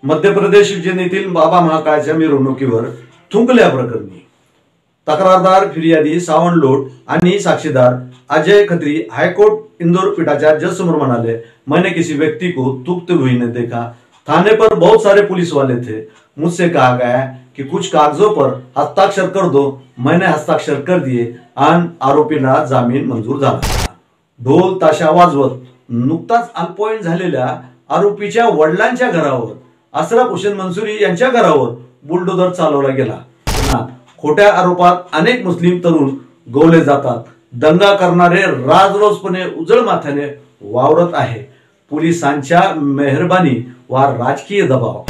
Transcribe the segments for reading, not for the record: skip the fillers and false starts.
मध्य प्रदेश उज्जैनीतील बाबा महाकाळच्या मिरवणुकीवर थुंकल्या प्रकरणी तक्रारदार, फिर्यादी सावन लोट आणि साक्षीदार अजय खत्री हाईकोर्ट इंदौर पीठाच्या जज समोर म्हणाले, मैंने किसी व्यक्ति को थूकते हुए नहीं देखा। थाने पर बहुत सारे पुलिस वाले थे। मुझसे कहा गया कि कुछ कागजों पर हस्ताक्षर कर दो। मैंने हस्ताक्षर कर दिए आणि आरोपीला जामीन मंजूर झाला। ढोल ताशा वाजवत नुकताच अल्पवयीन झालेल्या आरोपीच्या वडिलांच्या घरावर, अशरफ हुसेन मंसूरी यांच्या घरावर बुलडोजर चालवला गेला। खोट्या आरोपात अनेक मुस्लिम तरुण गोवले जातात। दंगा करणारे राजरोसपणे उजळ माथ्याने वावरत आहे। पोलिसांच्या मेहरबानी व राजकीय दबाव।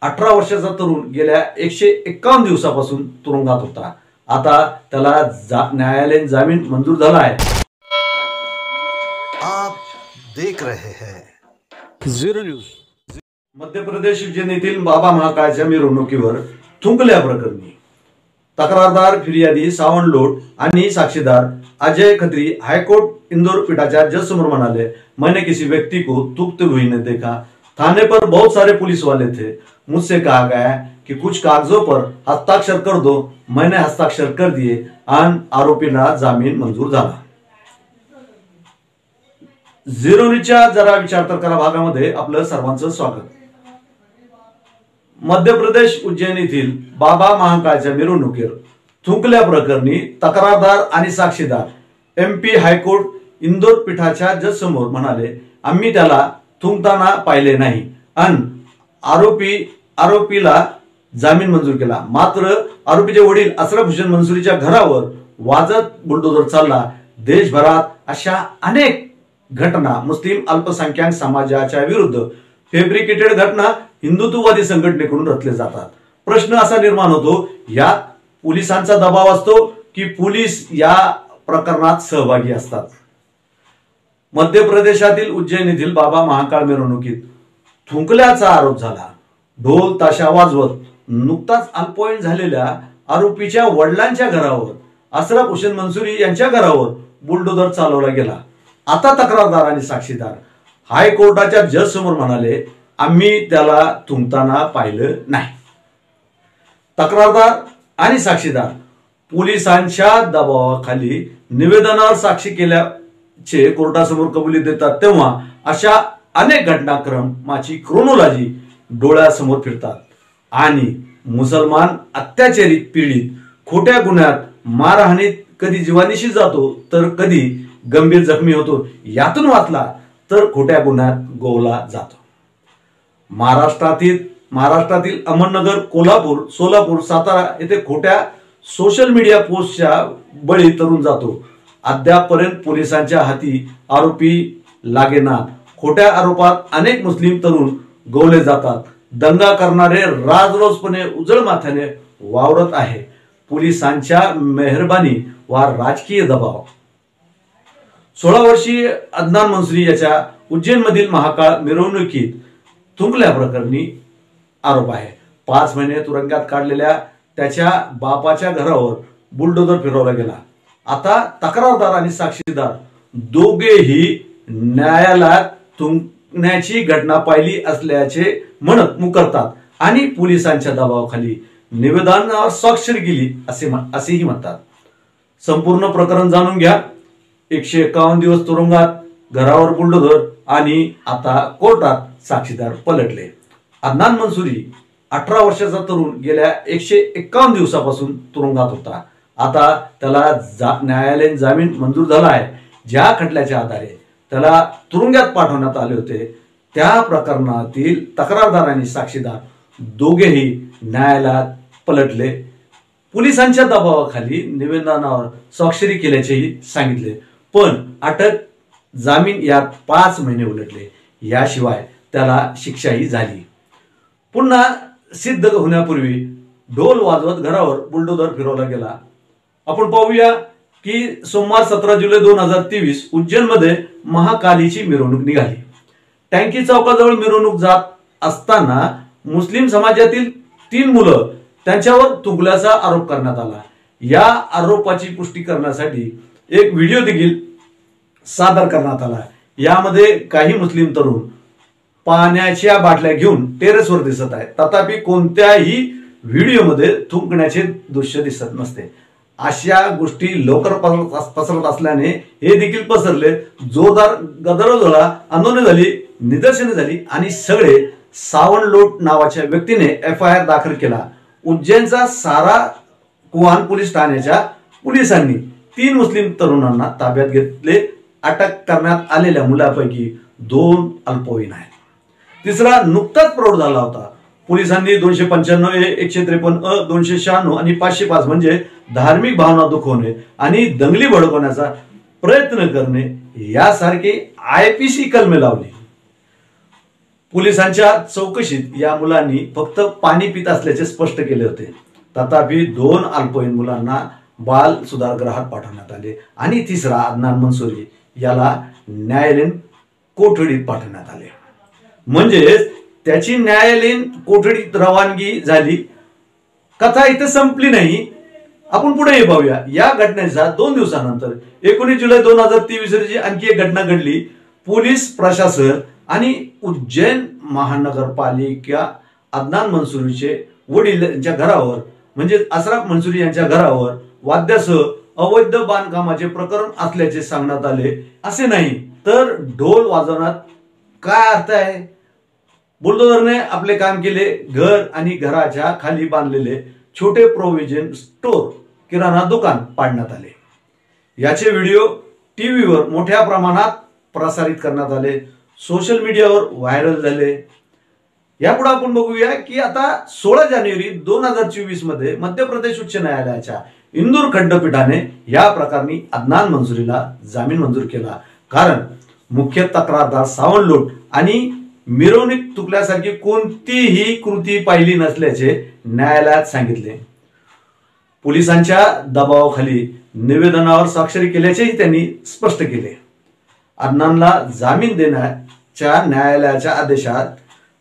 18 वर्षाचा तरुण गेल्या 151 दिवसापासून तुरुंगात होता। आता त्याला न्यायालयीन जामीन मंजूर झाला आहे। आप देख रहे हैं झीरो न्यूज। मध्य प्रदेश उज्जैनीतील बाबा महाकाळच्या मिरवणुकीवर थुंकल्या प्रकरणी तक्रारदार, फिर्यादी सावन लोट आणि साक्षीदार अजय खत्री हाईकोर्ट इंदौर पीठाच्या जज समोर म्हणाले, मैंने किसी व्यक्ति को थूकते हुए नहीं देखा। थाने पर बहुत सारे पुलिस वाले थे। मुझसे कहा गया कि कुछ कागजों पर हस्ताक्षर कर दो। मैंने हस्ताक्षर कर दिए आणि आरोपीला जामीन मंजूर झाला। झीरो न्यूजच्या जरा विचार तर करा भागामध्ये आपलं सर्वांचं स्वागत। मध्य प्रदेश उज्जैन येथील बाबा महाकाळच्या मिरवणुकीवर थुंकल्या प्रकरणी तक्रारदार आणि साक्षीदार MP हायकोर्ट इंदौर पीठाच्या जज समोर म्हणाले, आम्ही त्याला थुंकताना पाहिले नाही आणि आरोपीला जामीन मंजूर केला। मात्र आरोपीचे वडील अशरफ हुसेन मंसूरीच्या घरावर वाजत बुलडोजर चालला। देशभरात अशा अनेक घटना मुस्लिम अल्पसंख्याक समाजाच्या विरुद्ध फॅब्रिकेटेड घटना हिंदुत्ववादी संघटनेकडून रचले जातात। प्रश्न असा निर्माण होतो, यात पोलिसांचा दबाव असतो की पोलीस या प्रकरणात सहभागी असतात। मध्य प्रदेशातील उज्जैन येथील बाबा महाकाळ मिरवणुकीत थुंकल्याचा आरोप झाला। ढोल ताशा वाजवत नुकताच अल्पवयीन झालेल्या आरोपीच्या वडिलांच्या घरावर, अशरफ हुसेन मंसूरी यांच्या घरावर बुलडोजर चालवला गेला। आता तक्रारदार आणि साक्षीदार हायकोर्टाच्या जज समोर म्हणाले, आम्ही त्याला थुंकताना पाहिलं नाही। तक्रारदार आणि साक्षीदार पोलिसांच्या दबावाखाली निवेदनावर साक्षी केल्याचे कोर्टासमोर कबुली देतात, तेव्हा अशा अनेक घटनाक्रमाची क्रोनॉलॉजी डोळ्यासमोर फिरतात आणि मुसलमान अत्याचारित पीडित खोट्या गुन्ह्यात मारहाणीत कधी जीवानिशी जातो तर कधी गंभीर जखमी होतो, यातून वाचला तर खोट्या गुन्ह्यात गोवला जातो। महाराष्ट्रातील अहमदनगर, कोल्हापूर, सोलापूर, सातारा येथे खोट्या सोशल मीडिया पोस्टच्या बळी तरुण जातो। अद्यापपर्यंत पोलिसांच्या हाती आरोपी लागेना। खोट्या आरोपात अनेक मुस्लिम तरुण गोवले जातात। दंगा करणारे राजरोसपणे उजळ माथ्याने वावरत आहे। पोलिसांच्या मेहरबानी व राजकीय दबाव। 16 वर्षीय अदनान मंसूरी याच्या उज्जैन मधील महाकाळ मिरवणुकीत थुंकल्या प्रकरणी आरोप आहे। 5 महिने तुरुंगात काढलेल्या त्याच्या बापाच्या घरावर बुलडोजर फिरवला गेला। आता तक्रारदार आणि साक्षीदार दोघेही न्यायालयात थुंकण्याची घटना पाहिली असल्याचे म्हणत मुकरतात आणि पोलिसांच्या दबावाखाली निवेदनावर स्वाक्षरी केली असेही म्हणतात। संपूर्ण प्रकरण जाणून घ्या। 151 दिवस तुरुंगात, घरावर बुलडोजर आणि आता कोर्टात साक्षीदार पलटले। अदनान मंसूरी 18 वर्षाचा तरुण गेल्या 151 दिवसापासून तुरुंगात होता। आता त्याला न्यायालयीन जामीन मंजूर झाला आहे। ज्या खटल्याच्या आधारे त्याला तुरुंगात पाठवण्यात आले होते त्या प्रकरणातील तक्रारदार आणि साक्षीदार दोघेही न्यायालयात पलटले। पोलिसांच्या दबावाखाली निवेदनावर स्वाक्षरी केल्याचेही सांगितले, पण अटक जामीन यात 5 महिने उलटले। याशिवाय त्याला शिक्षाही झाली। पुन्हा सिद्ध होण्यापूर्वी ढोल वाजवत घरावर बुलडोजर फिरवला गेला। आपण पाहूया की सोमवार 17 जुलै 2023 उज्जैन मध्ये महाकालीची मिरवणूक निघाली। टँकी चौकाजवळ मिरवणूक जात असताना मुस्लिम समाजातील 3 मुलं त्यांच्यावर थुंकल्याचा आरोप करण्यात आला। या आरोपाची पुष्टी करण्यासाठी एक व्हिडिओ देखील सादर करण्यात आला। यामध्ये काही मुस्लिम तरुण पाण्याच्या बाटल्या घेऊन टेरेसवर दिसत आहेत, तथापि कोणत्याही व्हिडिओमध्ये थुंकण्याचे दृश्य दिसत नसते। अशा गोष्टी लवकर पसरत असल्याने हे देखील पसरले, जोरदार गदारोळ आंदोलन झाली, निदर्शने झाली आणि सगळे सावंतलोट नावाच्या व्यक्तीने FIR दाखल केला। उज्जैनचा सारा कुहान पोलीस ठाण्याच्या पोलिसांनी 3 मुस्लिम तरुणांना ताब्यात घेतले। अटक करण्यात आलेल्या मुलांपैकी 2 अल्पवयीन आहेत, तिसरा नुकताच प्रौढ झाला होता। पोलिसांनी 295A, 153A, 296 आणि 505 म्हणजे धार्मिक भावना दुखवणे आणि दंगली भडकवण्याचा प्रयत्न करणे यासारखे IPC कलमे लावली। पोलिसांच्या चौकशीत या मुलांनी फक्त पाणी पित असल्याचे स्पष्ट केले होते, तथापि 2 अल्पवयीन मुलांना बाल सुधारगृहात पाठवण्यात आले आणि तिसरा अदनान मंसूरी याला न्यायालयीन कोठडीत पाठवण्यात आले। म्हणजे त्याची न्यायालयीन कोठडीत रवानगी झाली। कथा इथे संपली नाही, आपण पुढे पाहूया। या घटनेचा 2 दिवसानंतर 19 जुलै 2023 रोजी आणखी एक घटना घडली। पोलीस प्रशासन आणि उज्जैन महानगरपालिका अदनान मंसूरीचे वडील यांच्या घरावर म्हणजे अशरफ मंसूरी यांच्या घरावर वाद्यासह अवैध बांधकामाचे प्रकरण असल्याचे सांगण्यात आले। असे नाही तर ढोल वाजवण्यात काय अर्थ आहे? बुलडोझरने आपले काम केले। घर आणि घराच्या खाली बांधलेले छोटे प्रोव्हिजन स्टोर, किराणा दुकान पाडण्यात आले। याचे व्हिडिओ टीव्हीवर मोठ्या प्रमाणात प्रसारित करण्यात आले, सोशल मीडियावर व्हायरल झाले। यापुढे आपण बघूया की आता 16 जानेवारी 2024 मध्ये मध्य प्रदेश उच्च न्यायालयाच्या इंदूर खंडपीठाने या प्रकरणी अदनान मंसूरीला जामीन मंजूर केला, कारण मुख्य तक्रारदार सावंतलोट आणि मिरवणूक तुकल्यासारखी कोणतीही कृती पाहिली नसल्याचे न्यायालयात सांगितले। पोलिसांच्या दबावाखाली निवेदनावर स्वाक्षरी केल्याचेही त्यांनी स्पष्ट केले। अदनानला जामीन देण्याच्या न्यायालयाच्या आदेशात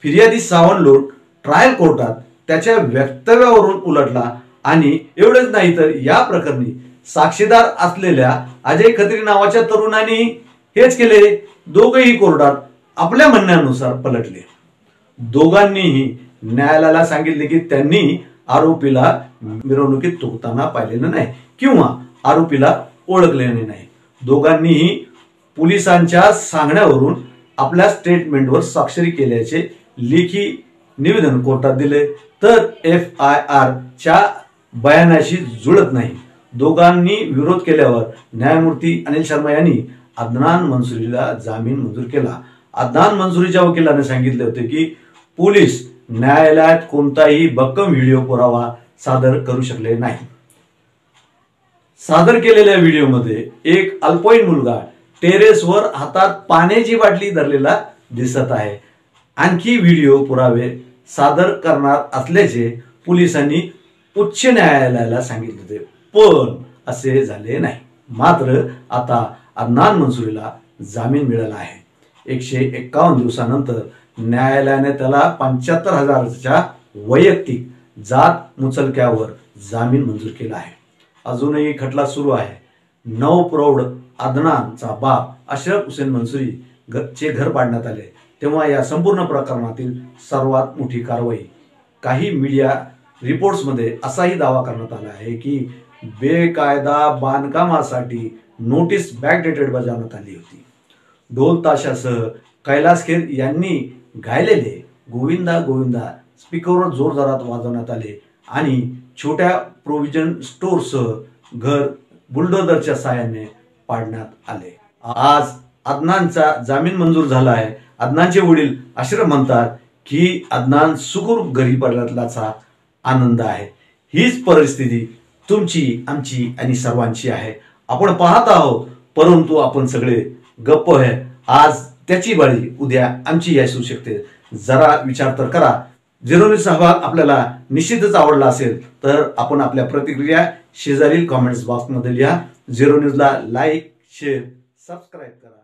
फिर्यादी सावंतलोट ट्रायल कोर्टात त्याच्या वक्तव्यावरून उलटला आणि एवढेच नाही तर या प्रकरणी साक्षीदार असलेल्या अजय खत्री नावाच्या तरुणांनी हेच केले। दोघेही कोर्टात आपल्या म्हणण्यानुसार पलटले। दोघांनीही न्यायालयाला सांगितले की त्यांनी आरोपीला मिरवणुकीत थुंकताना पाहिलेलं नाही किंवा आरोपीला ओळखलेले नाही। दोघांनीही पोलिसांच्या सांगण्यावरून आपल्या स्टेटमेंटवर स्वाक्षरी केल्याचे लेखी निवेदन कोर्टात दिले, तर FIR च्या बयानाशी जुळत नाही। दोघांनी विरोध केल्यावर न्यायमूर्ती अनिल शर्मा यांनी अदनान मंसूरीला जामीन मंजूर केला। अदनान मंसूरीच्या वकिलाने सांगितले होते की पोलीस न्यायालयात कोणताही भक्कम व्हिडिओ पुरावा सादर करू शकले नाही। सादर केलेल्या व्हिडिओमध्ये एक अल्पवयीन मुलगा टेरेसवर हातात पाण्याची बाटली धरलेला दिसत आहे। आणखी व्हिडिओ पुरावे सादर करणार असल्याचे पोलिसांनी उच्च न्यायालयाला सांगितले होते, पण असे झाले नाही। मात्र आता अदनान मंसूरीला जामीन मिळाला आहे। 151 दिवसानंतर न्यायालयाने त्याला 75,000च्या वैयक्तिक जात मुचलक्यावर जामीन मंजूर केला आहे। अजूनही खटला सुरू आहे। नवप्रौढ अदनानचा बाप अशरफ हुसेन मंसूरी चे घर पाडण्यात आले तेव्हा या संपूर्ण प्रकरणातील सर्वात मोठी कारवाई। काही मीडिया रिपोर्ट्समध्ये असाही दावा करण्यात आला आहे की बेकायदा बांधकामासाठी नोटीस बॅकडेटेड बजावण्यात आली होती। ढोल ताशासह कैलास खेर यांनी गायलेले गोविंदा गोविंदा स्पीकरवर जोरदारात वाजवण्यात आले आणि छोट्या प्रोव्हिजन स्टोअरसह घर बुलडोझरच्या साहाय्याने पाडण्यात आले। आज अदनानचा जामीन मंजूर झाला आहे। अदनानचे वडील अशरफ म्हणतात की अदनान सुखरूप घरी परतल्याचा आनंद आहे। हीच परिस्थिती तुमची, आमची आणि सर्वांची आहे। आपण पाहत आहोत, परंतु आपण सगळे गप्प आहे। आज त्याची बाळी, उद्या आमची असू शकते। जरा विचार तर करा। झिरो न्यूज सहभाग आपल्याला निश्चितच आवडला असेल तर आपण आपल्या प्रतिक्रिया शेजारील कमेंट्स बॉक्समध्ये लिहा। झिरो न्यूजला लाईक, शेअर, सबस्क्राईब करा।